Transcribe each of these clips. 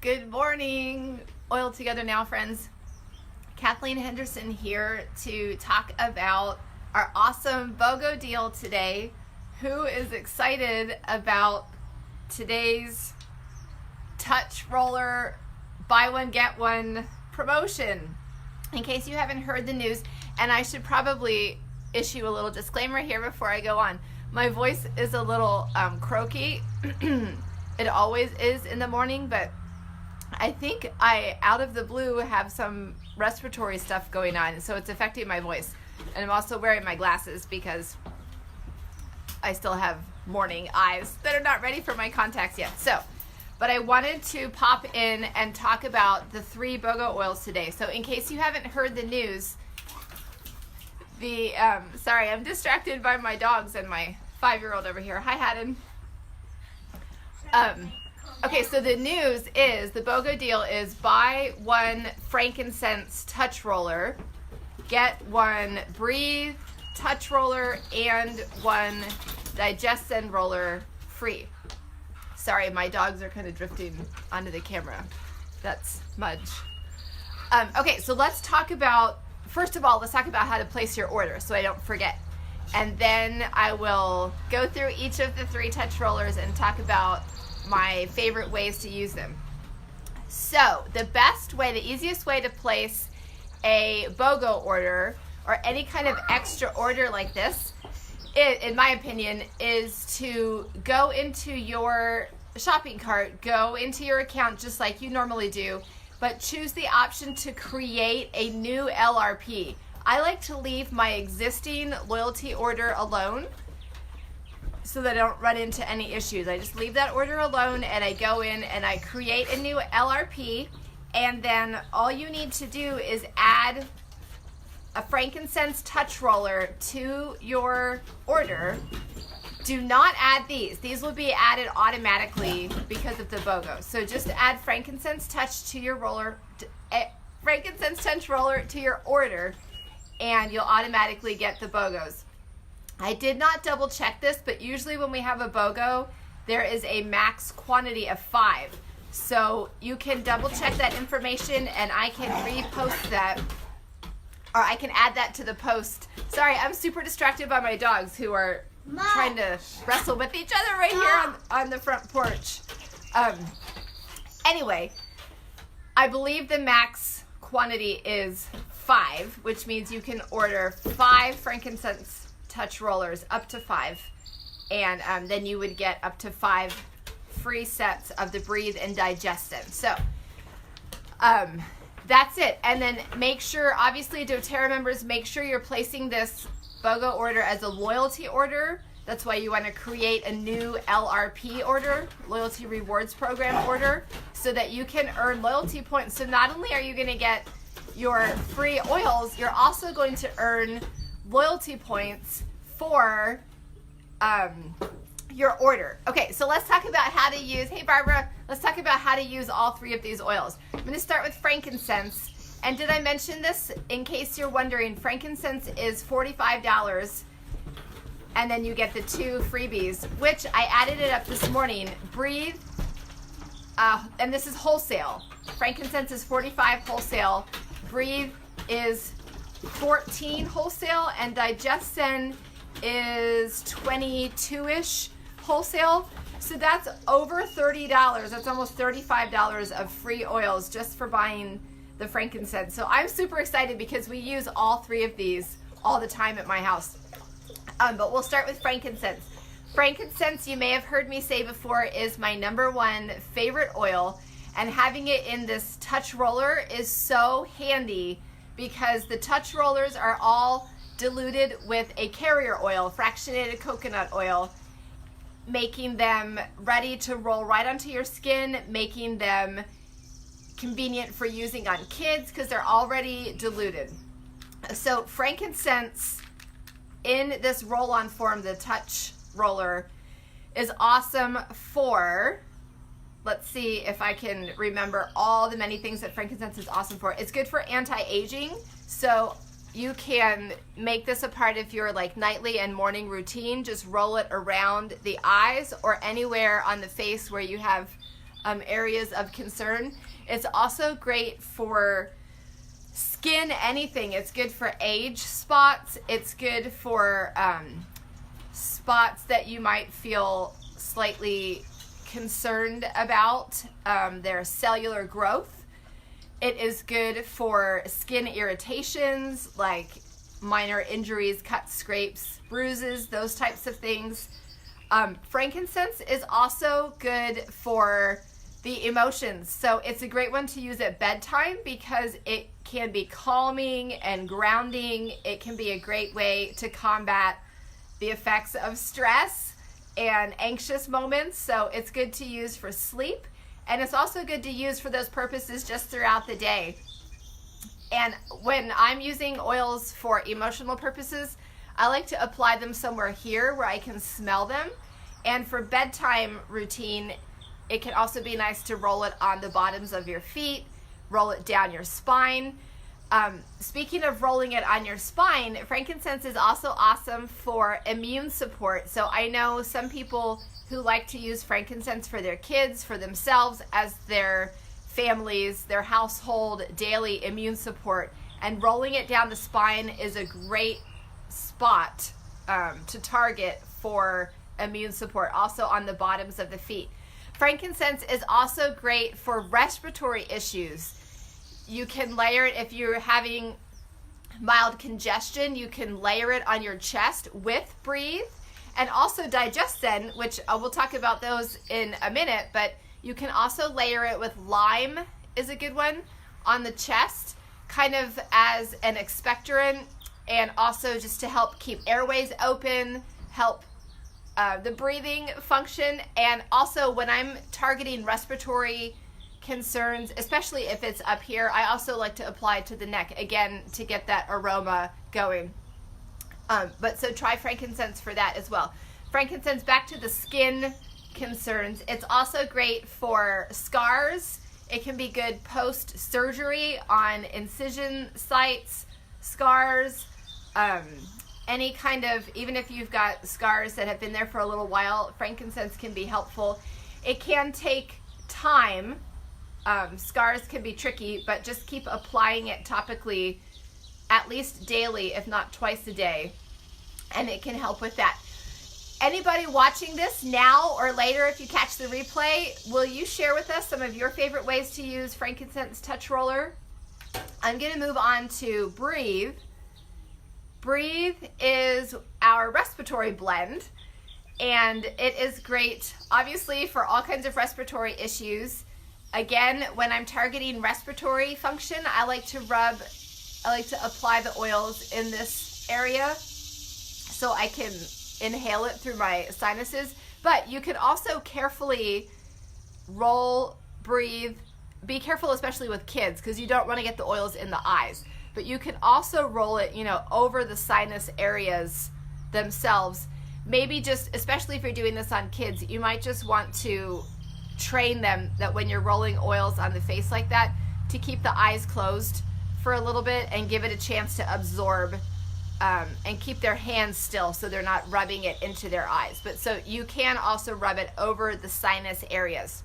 Good morning, Oil Together Now friends. Kathleen Henderson here to talk about our awesome BOGO deal today. Who is excited about today's touch roller buy one get one promotion? In case you haven't heard the news, and I should probably issue a little disclaimer here before I go on. My voice is a little croaky. It always is in the morning, but I think I, out of the blue, have some respiratory stuff going on, so it's affecting my voice. And I'm also wearing my glasses because I still have morning eyes that are not ready for my contacts yet. But I wanted to pop in and talk about the 3 BOGO oils today. So in case you haven't heard the news, sorry, I'm distracted by my dogs and my 5-year-old over here. Hi, Haddon. Okay, so the news is the BOGO deal is buy one Frankincense Touch roller, get one Breathe Touch roller, and one DigestZen roller free. Sorry, my dogs are kind of drifting onto the camera. That's Mudge. Okay, so let's talk about, first of all, let's talk about how to place your order so I don't forget. And then I will go through each of the 3 touch rollers and talk about my favorite ways to use them. So the best way, the easiest way to place a BOGO order or any kind of extra order like this, in my opinion, is to go into your shopping cart, go into your account just like you normally do, but choose the option to create a new LRP. I like to leave my existing loyalty order alone so that I don't run into any issues. I just leave that order alone and I go in and I create a new LRP, and then all you need to do is add a Frankincense Touch roller to your order. Do not add these. These will be added automatically because of the BOGO. So just add Frankincense Touch to your roller, Frankincense Touch roller to your order, and you'll automatically get the BOGOs. I did not double check this, but usually when we have a BOGO, there is a max quantity of 5. So you can double check that information and I can repost that, or I can add that to the post. Sorry, I'm super distracted by my dogs who are trying to wrestle with each other right here on the front porch. Anyway, I believe the max quantity is 5, which means you can order 5 Frankincense Touch rollers, up to 5, and then you would get up to 5 free sets of the Breathe and DigestZen. So that's it. And then make sure, obviously doTERRA members, make sure you're placing this BOGO order as a loyalty order. That's why you want to create a new LRP order, Loyalty Rewards Program order, so that you can earn loyalty points. So not only are you going to get your free oils, you're also going to earn loyalty points for your order. Okay, so let's talk about how to use, hey Barbara, let's talk about how to use all 3 of these oils. I'm going to start with frankincense. And did I mention this? In case you're wondering, frankincense is $45, and then you get the 2 freebies, which I added it up this morning. Breathe, and this is wholesale. Frankincense is $45 wholesale. Breathe is $14 wholesale, and DigestZen is $22-ish wholesale. So that's over $30. That's almost $35 of free oils just for buying the frankincense. So I'm super excited because we use all 3 of these all the time at my house. But we'll start with frankincense. Frankincense, you may have heard me say before, is my #1 favorite oil, and having it in this touch roller is so handy because the touch rollers are all diluted with a carrier oil, fractionated coconut oil, making them ready to roll right onto your skin, making them convenient for using on kids because they're already diluted. So frankincense in this roll-on form, the touch roller, is awesome for, let's see if I can remember all the many things that frankincense is awesome for. It's good for anti-aging, so you can make this a part of your like nightly and morning routine. Just roll it around the eyes or anywhere on the face where you have areas of concern. It's also great for skin, anything. It's good for age spots. It's good for spots that you might feel slightly concerned about, their cellular growth. It is good for skin irritations like minor injuries, cuts, scrapes, bruises, those types of things. Frankincense is also good for the emotions. So it's a great one to use at bedtime because it can be calming and grounding. It can be a great way to combat the effects of stress and anxious moments. So it's good to use for sleep. And it's also good to use for those purposes just throughout the day. And when I'm using oils for emotional purposes, I like to apply them somewhere here where I can smell them. And for bedtime routine, it can also be nice to roll it on the bottoms of your feet, roll it down your spine. Speaking of rolling it on your spine, frankincense is also awesome for immune support. So I know some people who like to use frankincense for their kids, for themselves, as their families, their household daily immune support. And rolling it down the spine is a great spot to target for immune support, also on the bottoms of the feet. Frankincense is also great for respiratory issues. You can layer it if you're having mild congestion. You can layer it on your chest with Breathe, and also DigestZen, which we'll talk about those in a minute, but you can also layer it with lime, is a good one, on the chest, kind of as an expectorant, and also just to help keep airways open, help the breathing function. And also when I'm targeting respiratory concerns, especially if it's up here, I also like to apply it to the neck, again, to get that aroma going. But so try frankincense for that as well. Frankincense, back to the skin concerns. It's also great for scars. It can be good post-surgery on incision sites, scars, any kind of, even if you've got scars that have been there for a little while, frankincense can be helpful. It can take time. Scars can be tricky, but just keep applying it topically at least daily, if not twice a day, and it can help with that. Anybody watching this now or later, if you catch the replay, will you share with us some of your favorite ways to use Frankincense Touch Roller? I'm going to move on to Breathe. Breathe is our respiratory blend, and it is great, obviously, for all kinds of respiratory issues. Again, when I'm targeting respiratory function, I like to apply the oils in this area so I can inhale it through my sinuses. But you can also carefully roll, breathe. Be careful, especially with kids, because you don't want to get the oils in the eyes. But you can also roll it, over the sinus areas themselves. Maybe just, especially if you're doing this on kids, you might just want to train them that when you're rolling oils on the face like that, to keep the eyes closed for a little bit and give it a chance to absorb, and keep their hands still so they're not rubbing it into their eyes. But so you can also rub it over the sinus areas.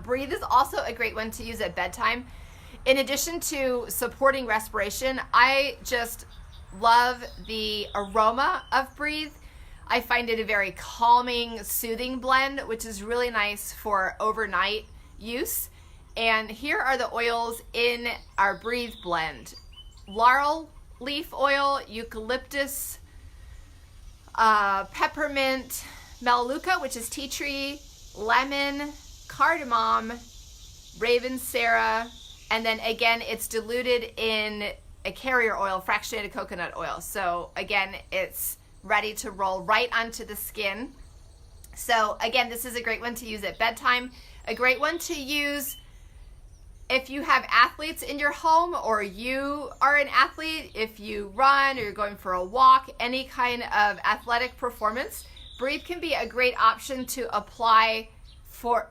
Breathe is also a great one to use at bedtime. In addition to supporting respiration, I just love the aroma of Breathe. I find it a very calming, soothing blend, which is really nice for overnight use. And here are the oils in our Breathe blend. Laurel leaf oil, eucalyptus, peppermint, melaleuca, which is tea tree, lemon, cardamom, ravensara, and then again, it's diluted in a carrier oil, fractionated coconut oil. So again, it's ready to roll right onto the skin. So again, this is a great one to use at bedtime. A great one to use if you have athletes in your home, or you are an athlete, if you run or you're going for a walk, any kind of athletic performance. Breathe can be a great option to apply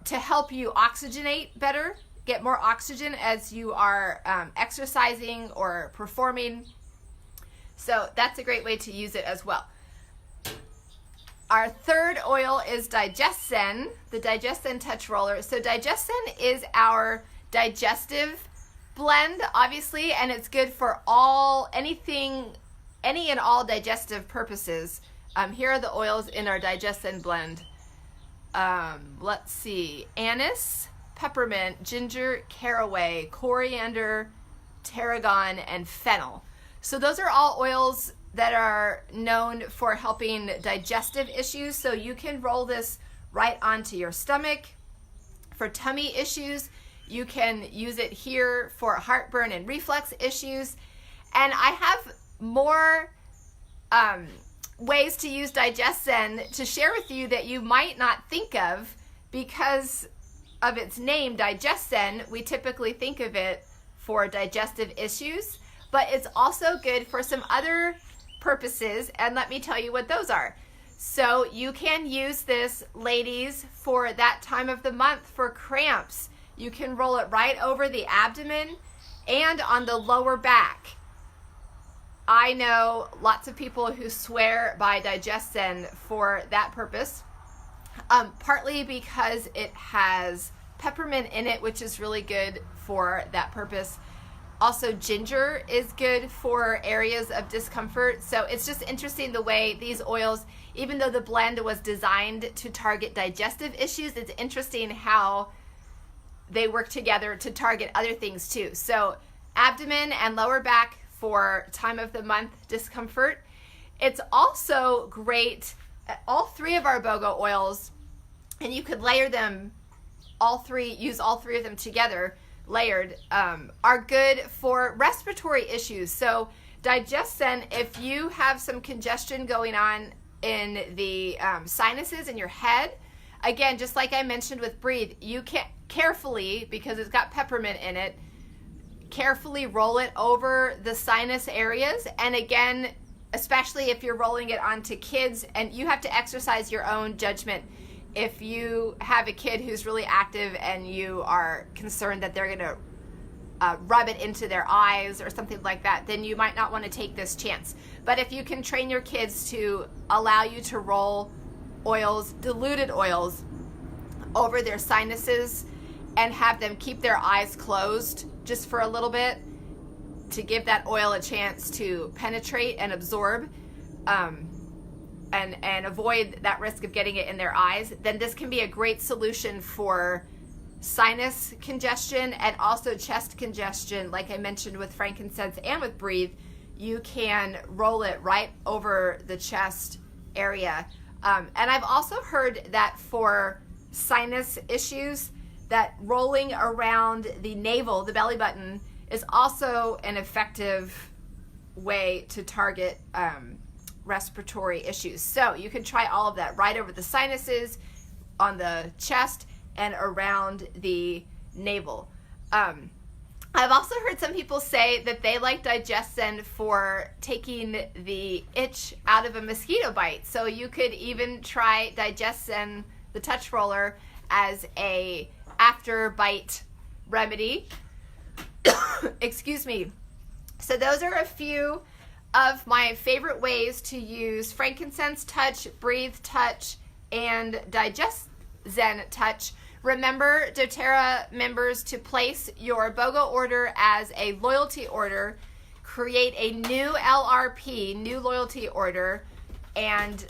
to help you oxygenate better, get more oxygen as you are exercising or performing. So that's a great way to use it as well. Our third oil is DigestZen, the DigestZen Touch Roller. So DigestZen is our digestive blend, obviously, and it's good for any and all digestive purposes. Here are the oils in our DigestZen blend. Let's see, anise, peppermint, ginger, caraway, coriander, tarragon, and fennel. So those are all oils that are known for helping digestive issues. So you can roll this right onto your stomach for tummy issues. You can use it here for heartburn and reflux issues. And I have more ways to use DigestZen to share with you that you might not think of because of its name, DigestZen. We typically think of it for digestive issues, but it's also good for some other purposes, and let me tell you what those are. So you can use this, ladies, for that time of the month for cramps. You can roll it right over the abdomen and on the lower back. I know lots of people who swear by DigestZen for that purpose, partly because it has peppermint in it, which is really good for that purpose. Also, ginger is good for areas of discomfort. So it's just interesting the way these oils, even though the blend was designed to target digestive issues, it's interesting how they work together to target other things too. So abdomen and lower back for time of the month discomfort. It's also great, all three of our BOGO oils, and you could layer them use all three of them together layered, are good for respiratory issues. So DigestZen, if you have some congestion going on in the sinuses in your head, again, just like I mentioned with Breathe, you can carefully, because it's got peppermint in it, carefully roll it over the sinus areas. And again, especially if you're rolling it onto kids, and you have to exercise your own judgment. If you have a kid who's really active and you are concerned that they're going to rub it into their eyes or something like that, then you might not want to take this chance. But if you can train your kids to allow you to roll oils, diluted oils, over their sinuses and have them keep their eyes closed just for a little bit to give that oil a chance to penetrate and absorb, and avoid that risk of getting it in their eyes, then this can be a great solution for sinus congestion and also chest congestion. Like I mentioned with Frankincense and with Breathe, you can roll it right over the chest area. And I've also heard that for sinus issues, that rolling around the navel, the belly button, is also an effective way to target respiratory issues. So you can try all of that right over the sinuses, on the chest, and around the navel. I've also heard some people say that they like DigestZen for taking the itch out of a mosquito bite. So you could even try DigestZen, the touch roller, as a after bite remedy. Excuse me. So those are a few of my favorite ways to use Frankincense Touch, Breathe Touch, and DigestZen Touch. Remember, doTERRA members, to place your BOGO order as a loyalty order, create a new LRP, new loyalty order, and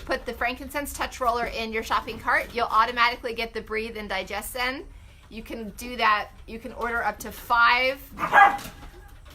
put the Frankincense Touch Roller in your shopping cart. You'll automatically get the Breathe and DigestZen. You can do that. You can order up to 5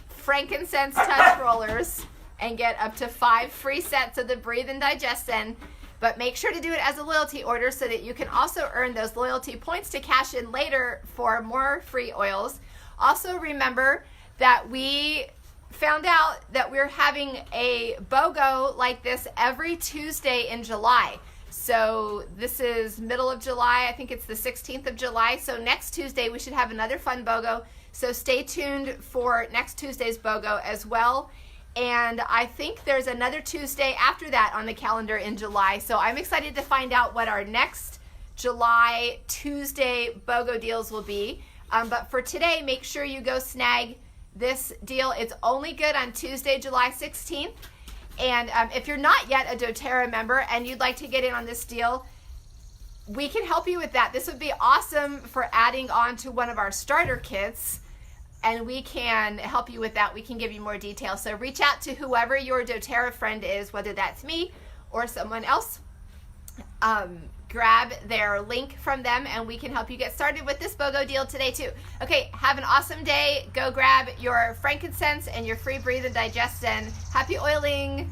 Frankincense Touch Rollers and get up to 5 free sets of the Breathe and DigestZen. But make sure to do it as a loyalty order so that you can also earn those loyalty points to cash in later for more free oils. Also remember that we found out that we're having a BOGO like this every Tuesday in July. So this is middle of July. I think it's the 16th of July. So next Tuesday we should have another fun BOGO. So stay tuned for next Tuesday's BOGO as well. And I think there's another Tuesday after that on the calendar in July. So I'm excited to find out what our next July Tuesday BOGO deals will be. But for today, make sure you go snag this deal. It's only good on Tuesday, July 16th. And if you're not yet a doTERRA member and you'd like to get in on this deal, we can help you with that. This would be awesome for adding on to one of our starter kits, and we can help you with that. We can give you more details. So reach out to whoever your doTERRA friend is, whether that's me or someone else. Grab their link from them and we can help you get started with this BOGO deal today too. Okay, have an awesome day. Go grab your frankincense and your free Breathe and DigestZen. Happy oiling.